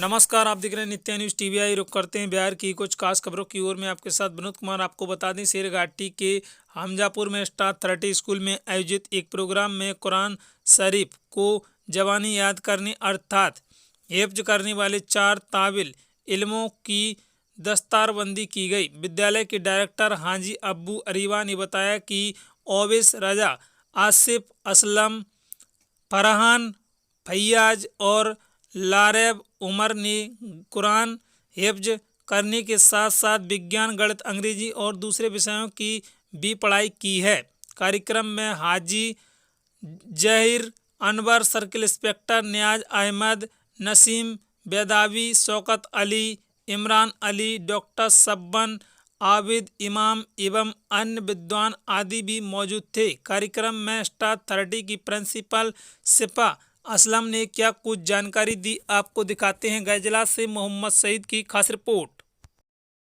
नमस्कार, आप देख रहे हैं नित्य न्यूज़ टीवीआई। रुक करते हैं बिहार की कुछ खास खबरों की ओर में। आपके साथ विनोद कुमार। आपको बता दें, शेरघाटी के हमजापुर में स्टार 30 स्कूल में आयोजित एक प्रोग्राम में कुरान शरीफ को जवानी याद करने अर्थात हिफ्ज करने वाले 4 ताबिल इल्मों की दस्तारबंदी की गई। विद्यालय के डायरेक्टर हाजी अब्बू अरीवा ने बताया कि ओवैस रजा, आसिफ असलम, फरहान, फैयाज और लारेब उमर ने कुरान हिफ्ज करने के साथ साथ विज्ञान, गणित, अंग्रेजी और दूसरे विषयों की भी पढ़ाई की है। कार्यक्रम में हाजी जहीर अनवर, सर्किल इंस्पेक्टर नियाज अहमद, नसीम बेदावी, शौकत अली, इमरान अली, डॉक्टर सब्बन, आबिद इमाम एवं अन्य विद्वान आदि भी मौजूद थे। कार्यक्रम में स्टार 30 की प्रिंसिपल शिफा असलम ने क्या कुछ जानकारी दी, आपको दिखाते हैं। गैजला से मोहम्मद सईद की खास रिपोर्ट।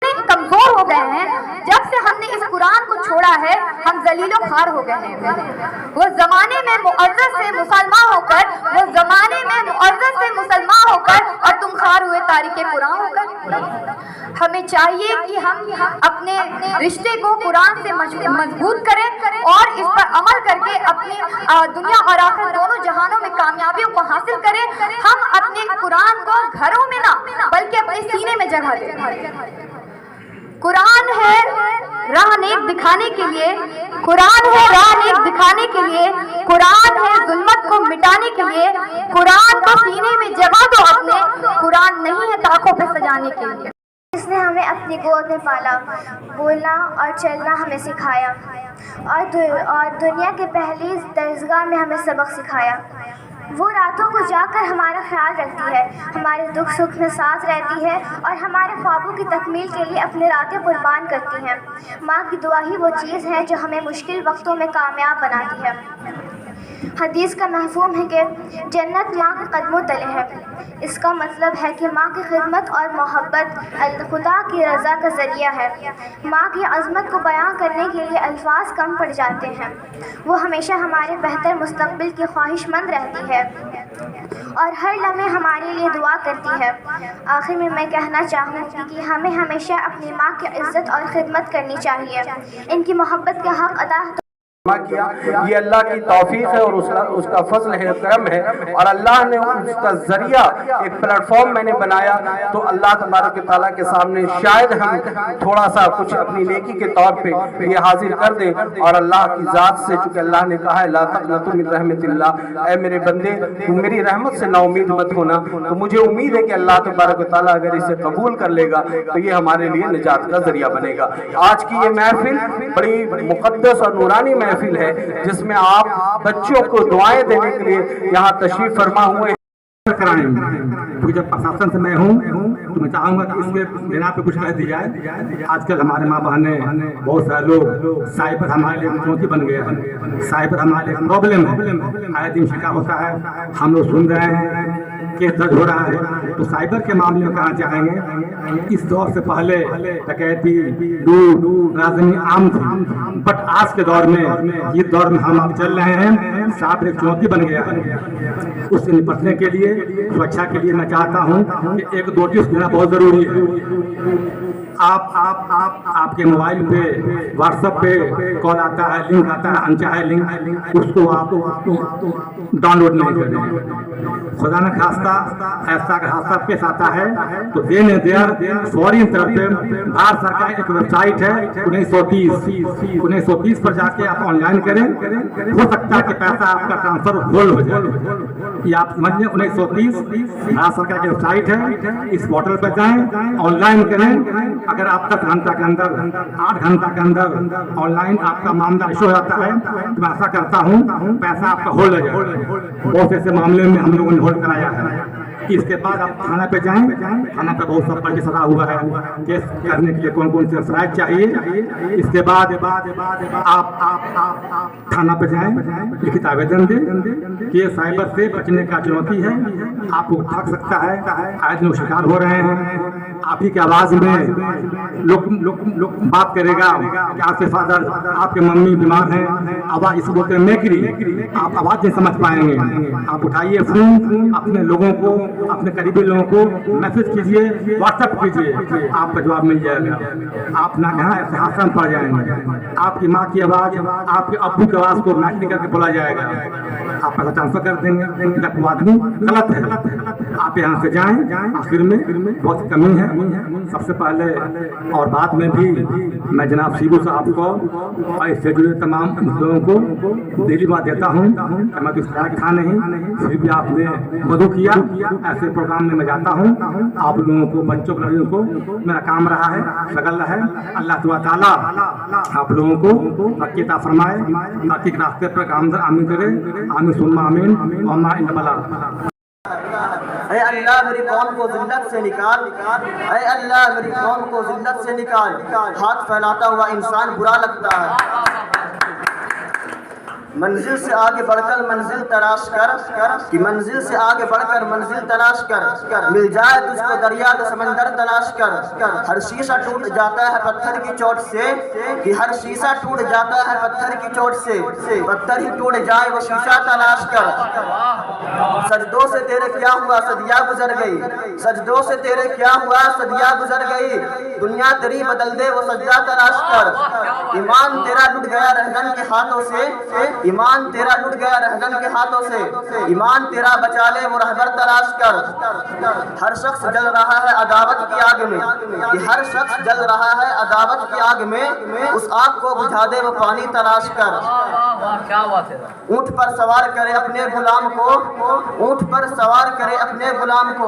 कमजोर हो गए हैं। जब से हमने इस कुरान को छोड़ा है, हम जलीलो खार हो गए हैं। वो जमाने में मुअज़्ज़ज़ से मुसलमान होकर, वो जमाने में मुअज़्ज़ज़ से मुसलमान होकर, और तुम खार हुए तारीके कुरान होकर। हमें चाहिए कि हम अपने रिश्ते को कुरान से मजबूत करें और इस पर अमल करके अपनी दुनिया और आखिरत दोनों जहानों में कामयाबियों को हासिल करें। हम अपने कुरान को घरों में ना बल्कि अपने सीने में जगह दें। कुरान है राह नेक दिखाने के लिए, कुरान है राह नेक दिखाने के लिए, कुरान है जुल्मत को मिटाने के लिए। कुरान को सीने में जगह दो अपने, कुरान नहीं है ताकों पे सजाने के लिए। इसने हमें अपनी गोद में पाला, बोलना और चलना हमें सिखाया, और दुनिया के पहली दरसगाह में हमें सबक सिखाया। वो रातों को जाकर हमारा ख्याल रखती है, हमारे दुख सुख में साथ रहती है और हमारे ख्वाबों की तकमील के लिए अपनी रातें कुर्बान करती हैं। माँ की दुआ ही वो चीज़ है जो हमें मुश्किल वक्तों में कामयाब बनाती है। हदीस का महफूम है कि जन्नत माँ के कदमों तले है। इसका मतलब है कि माँ की खिदमत और मोहब्बत खुदा की रज़ा का ज़रिया है। माँ की अज़मत को बयां करने के लिए अल्फाज कम पड़ जाते हैं। वो हमेशा हमारे बेहतर मुस्तक़बिल की ख्वाहिशमंद रहती है और हर लम्हे हमारे लिए दुआ करती है। आखिर में मैं कहना चाहूँगी कि हमें हमेशा अपनी माँ की इज़्ज़त और खिदमत करनी चाहिए। इनकी मोहब्बत का हक़ अदा किया, ये अल्लाह की तौफीक है और उसका फजल है, करम है, और अल्लाह ने उसका जरिया एक प्लेटफॉर्म मैंने बनाया। तो अल्लाह तबारक व तआला के सामने शायद हम थोड़ा सा कुछ अपनी नेकी के तौर पे ये हाजिर कर दें। और अल्लाह की ज़ात से, चूँकि अल्लाह ने कहा है ला तक़नतु मिन रहमतिल्लाह, ऐ मेरे बंदे तुम मेरी रहमत से नाउमीद मत होना। तो मुझे उम्मीद है कि अल्लाह तबारक व तआला अगर इसे कबूल कर लेगा तो ये हमारे लिए निजात का जरिया बनेगा। आज की ये महफिल बड़ी मुक़द्दस और नूरानी महफिल है, जिसमें आप बच्चों को दुआएं देने के लिए यहाँ तशरीफ फरमा हुए क्योंकि जब प्रशासन से मैं हूँ तो मैं चाहूँगा कि इसके बिना पे कुछ कह दिया जाए। आजकल हमारे माँ बहनें, बहुत सारे लोग, साइबर हमारे लिए चुनौती बन गया है। साइबर हमारे लिए प्रॉब्लम है, आए दिन शिकार होता है, हम लोग सुन रहे हैं, केस दर्ज हो रहा है। तो साइबर के मामले में कहना चाहेंगे, इस दौर से पहले डकैती, लूट, राजनीति आम थी, बट आज के दौर में, ये दौर में हम अब चल रहे हैं, साइबर एक चुनौती बन गया है। उससे निपटने के लिए, सुरक्षा के लिए मैं चाहता हूँ कि एक नोटिस देना बहुत जरूरी है। आपके मोबाइल पे, व्हाट्सएप पे कॉल आता है, लिंक आता है, अनचाहे लिंक, उसको आप डाउनलोड नहीं करें। खुदा न खास्ता ऐसा हादसा पेश आता है तो फौरी तरफ से भारत सरकार एक वेबसाइट है 1930 पर जाके आप ऑनलाइन करें। हो सकता है कि पैसा आपका ट्रांसफर होल्ड हो जाए। ये आप समझिए, 1930 भारत सरकार की वेबसाइट है। इस पोर्टल पर जाएं, ऑनलाइन करें। अगर आप 10 घंटा के अंदर, 8 घंटा के अंदर ऑनलाइन आपका मामला इशू हो जाता है तो मैं आशा करता हूँ पैसा आपका होल्ड हो जाए। बहुत ऐसे मामले में हम लोगों ने होल्ड कराया है। इसके बाद आप थाना पे जाएं, थाना पे बहुत सब पर्ची सजा हुआ है, केस करने के लिए कौन कौन से शराइत चाहिए। इसके बाद आप थाना पे जाएं, लिखित आवेदन दें कि ये साइबर से बचने का चुनौती है, आपको ठग सकता है, आज लोग शिकार हो रहे हैं। आप ही की आवाज़ में लोग बात करेगा कि आपके फादर, आपके मम्मी बीमार हैं, आवाज इसे बोलते हैं मैकरी, आप आवाज नहीं समझ पाएंगे। आप उठाइए फोन, अपने लोगों को, अपने करीबी लोगों को मैसेज कीजिए, व्हाट्सएप कीजिए, आपका जवाब मिल जाएगा। आप ना कहाँ हादसा में पड़ जाएंगे। आपकी माँ की आवाज, आपके अब्बू की आवाज को मैच करके बोला जाएगा, आप पैसा ट्रांसफर कर देंगे। वो आदमी गलत है। आप यहाँ से जाएं, आखिर में बहुत कमी है। सबसे पहले और बाद में भी मैं जनाब सीबू साहब को और इससे जुड़े तमाम लोगों को दिली बात देता हूँ। मैं तो खा नहीं, फिर भी आपने मदद किया। ऐसे प्रोग्राम में मैं जाता हूँ, आप लोगों को, बच्चों को, लड़कियों को मेरा काम रहा है, शगल है। अल्लाह ताला आप लोगों को तरक्की अता फरमाए, तरक्की के रास्ते पर काम आमीन करे, आमीन सुन्ना आमीन। और मा इन बला ऐ अल्लाह मेरी कौम को जिल्लत से निकाल, ऐ अल्लाह मेरी कौम को जिल्लत से निकाल। हाथ फैलाता हुआ इंसान बुरा लगता है। मंजिल से आगे बढ़कर मंजिल तलाश कर, कि मंजिल से आगे बढ़कर मंजिल तलाश कर। मिल जाए तुझको दरिया तो समंदर तलाश कर। हर शीशा टूट जाता है पत्थर की चोट से, कि हर शीशा टूट जाता है पत्थर की चोट से। पत्थर ही टूट जाए वो शीशा तलाश कर। सजदों से तेरे क्या हुआ सदिया गुजर गई, सजदों से तेरे क्या हुआ सदिया गुजर गई। दुनिया तेरी बदल दे वो सजदा तलाश कर। ईमान तेरा लुट गया रहगन के हाथों से, ईमान तेरा लुट गया रहगन के हाथों से। ईमान तेरा बचा ले वो रहबर तलाश कर। हर शख्स जल रहा है अदावत की आग में, कि हर शख्स जल रहा है अदावत की आग में। उस आग को बुझा दे वो पानी तलाश कर। क्या बात है। ऊंट पर सवार करे अपने गुलाम को, ऊंट पर सवार करे अपने गुलाम को।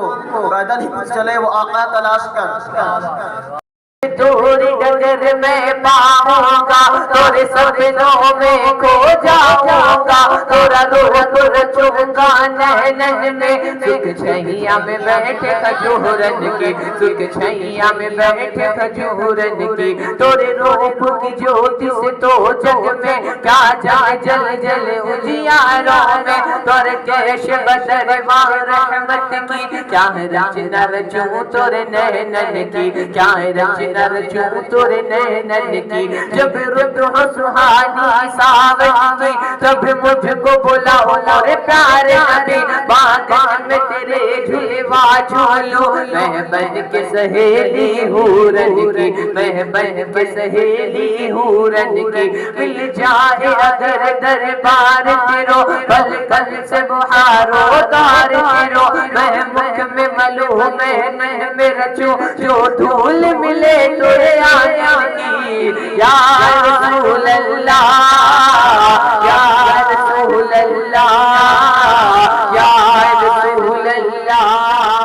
पैदल ही कुछ चले वो आका तलाश कर। दूरी डगर में पाऊंगा, तोरे सपनों में खो जाऊंगा। तोरा रूह तुर चुंगा नैनन में, सुख छैया में बैठे खजूरन के, सुख छैया में बैठे खजूरन के। तोरे रूप की ज्योति से तो जग में क्या जाए जल जल उजियारों में। तोरे कैश बदरवा रहमत की, क्या रचना रचूं तोरे नैनन की, क्या रचना रचूं तोरे नैनन की। जब रुत हो सुहानी सावन की, तब मुझको बुलाओ मोरे प्यारे नबी। बागन में तेरे झूलवा झूलूं, मैं बन के सहेली हूरन की, मैं बन के सहेली हूरन की। मिल जाए अगर दरबार तेरो, पल पल से बुहारो तार तेरो। मैं मुख में मलूं, मैं में रचूं, जो धूल मिले तोरे आने की। या रसूल अल्लाह, या रसूल अल्लाह, या रसूल अल्लाह।